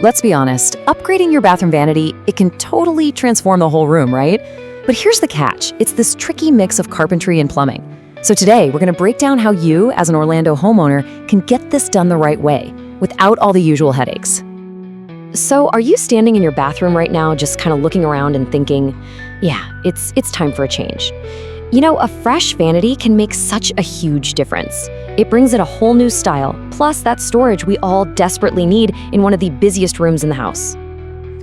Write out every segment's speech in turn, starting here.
Let's be honest, upgrading your bathroom vanity, it can totally transform the whole room, right? But here's the catch. It's this tricky mix of carpentry and plumbing. So today, we're gonna break down how you, as an Orlando homeowner, can get this done the right way, without all the usual headaches. So are you standing in your bathroom right now, just kind of looking around and thinking, yeah, it's time for a change? You know, a fresh vanity can make such a huge difference. It brings in a whole new style, plus that storage we all desperately need in one of the busiest rooms in the house.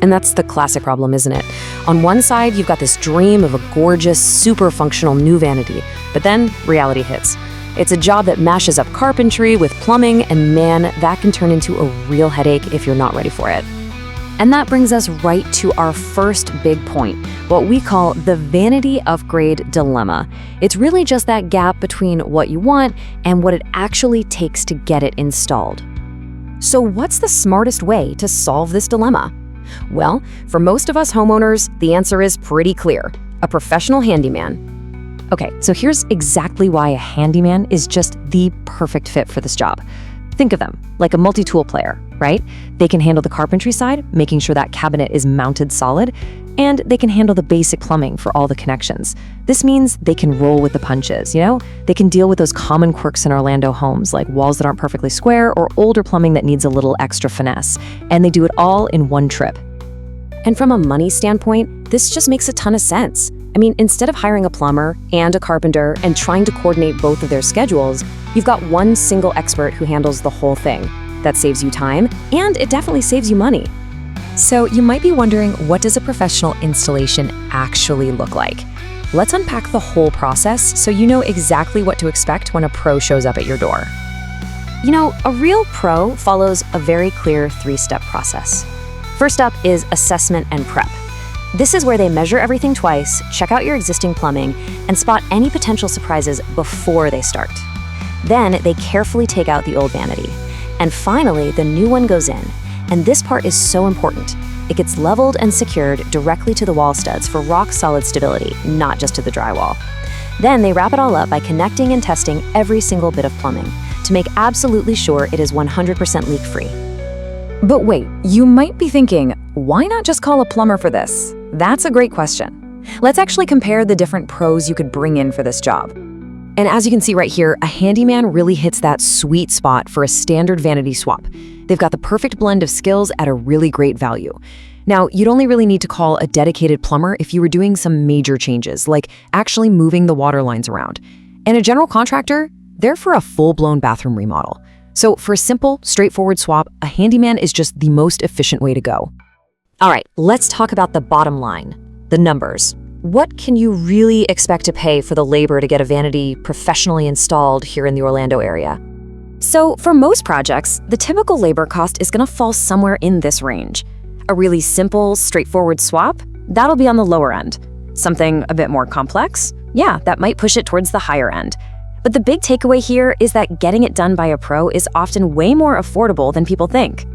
And that's the classic problem, isn't it? On one side, you've got this dream of a gorgeous, super functional new vanity, but then reality hits. It's a job that mashes up carpentry with plumbing, and man, that can turn into a real headache if you're not ready for it. And that brings us right to our first big point, what we call the vanity upgrade dilemma. It's really just that gap between what you want and what it actually takes to get it installed. So what's the smartest way to solve this dilemma? Well, for most of us homeowners, the answer is pretty clear: a professional handyman. Okay, so here's exactly why a handyman is just the perfect fit for this job. Think of them like a multi-tool player, right? They can handle the carpentry side, making sure that cabinet is mounted solid, and they can handle the basic plumbing for all the connections. This means they can roll with the punches, you know? They can deal with those common quirks in Orlando homes, like walls that aren't perfectly square or older plumbing that needs a little extra finesse. And they do it all in one trip. And from a money standpoint, this just makes a ton of sense. I mean, instead of hiring a plumber and a carpenter and trying to coordinate both of their schedules, you've got one single expert who handles the whole thing. That saves you time, and it definitely saves you money. So you might be wondering, what does a professional installation actually look like? Let's unpack the whole process so you know exactly what to expect when a pro shows up at your door. You know, a real pro follows a very clear 3-step process. First up is assessment and prep. This is where they measure everything twice, check out your existing plumbing, and spot any potential surprises before they start. Then they carefully take out the old vanity. And finally, the new one goes in. And this part is so important. It gets leveled and secured directly to the wall studs for rock-solid stability, not just to the drywall. Then they wrap it all up by connecting and testing every single bit of plumbing to make absolutely sure it is 100% leak-free. But wait, you might be thinking, why not just call a plumber for this? That's a great question. Let's actually compare the different pros you could bring in for this job. And as you can see right here, a handyman really hits that sweet spot for a standard vanity swap. They've got the perfect blend of skills at a really great value. Now, you'd only really need to call a dedicated plumber if you were doing some major changes, like actually moving the water lines around. And a general contractor, they're for a full-blown bathroom remodel. So for a simple, straightforward swap, a handyman is just the most efficient way to go. All right, let's talk about the bottom line, the numbers. What can you really expect to pay for the labor to get a vanity professionally installed here in the Orlando area? So for most projects, the typical labor cost is gonna fall somewhere in this range. A really simple, straightforward swap, that'll be on the lower end. Something a bit more complex, yeah, that might push it towards the higher end. But the big takeaway here is that getting it done by a pro is often way more affordable than people think.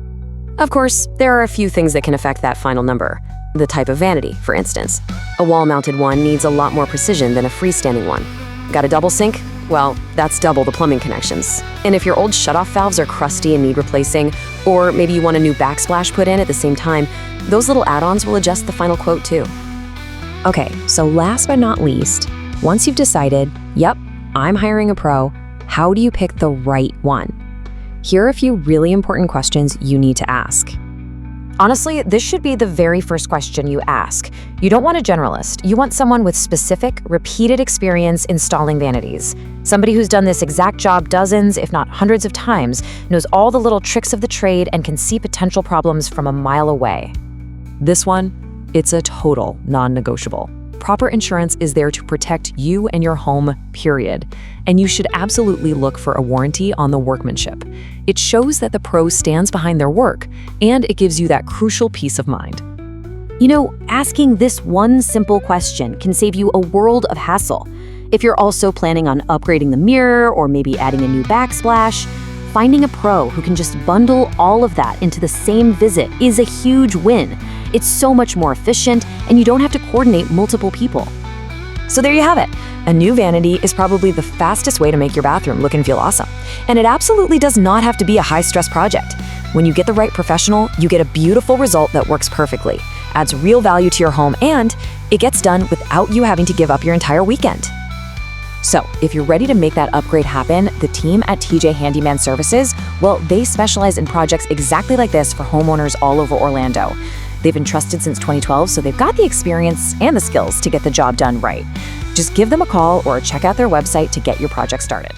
Of course, there are a few things that can affect that final number. The type of vanity, for instance. A wall-mounted one needs a lot more precision than a freestanding one. Got a double sink? Well, that's double the plumbing connections. And if your old shutoff valves are crusty and need replacing, or maybe you want a new backsplash put in at the same time, those little add-ons will adjust the final quote too. Okay, so last but not least, once you've decided, yep, I'm hiring a pro, how do you pick the right one? Here are a few really important questions you need to ask. Honestly, this should be the very first question you ask. You don't want a generalist. You want someone with specific, repeated experience installing vanities. Somebody who's done this exact job dozens, if not hundreds of times, knows all the little tricks of the trade and can see potential problems from a mile away. This one, it's a total non-negotiable. Proper insurance is there to protect you and your home, period. And you should absolutely look for a warranty on the workmanship. It shows that the pro stands behind their work, and it gives you that crucial peace of mind. You know, asking this one simple question can save you a world of hassle. If you're also planning on upgrading the mirror or maybe adding a new backsplash, finding a pro who can just bundle all of that into the same visit is a huge win. It's so much more efficient, and you don't have to coordinate multiple people. So there you have it. A new vanity is probably the fastest way to make your bathroom look and feel awesome. And it absolutely does not have to be a high-stress project. When you get the right professional, you get a beautiful result that works perfectly, adds real value to your home, and it gets done without you having to give up your entire weekend. So, if you're ready to make that upgrade happen, the team at TJ Handyman Services, well, they specialize in projects exactly like this for homeowners all over Orlando. They've been trusted since 2012, so they've got the experience and the skills to get the job done right. Just give them a call or check out their website to get your project started.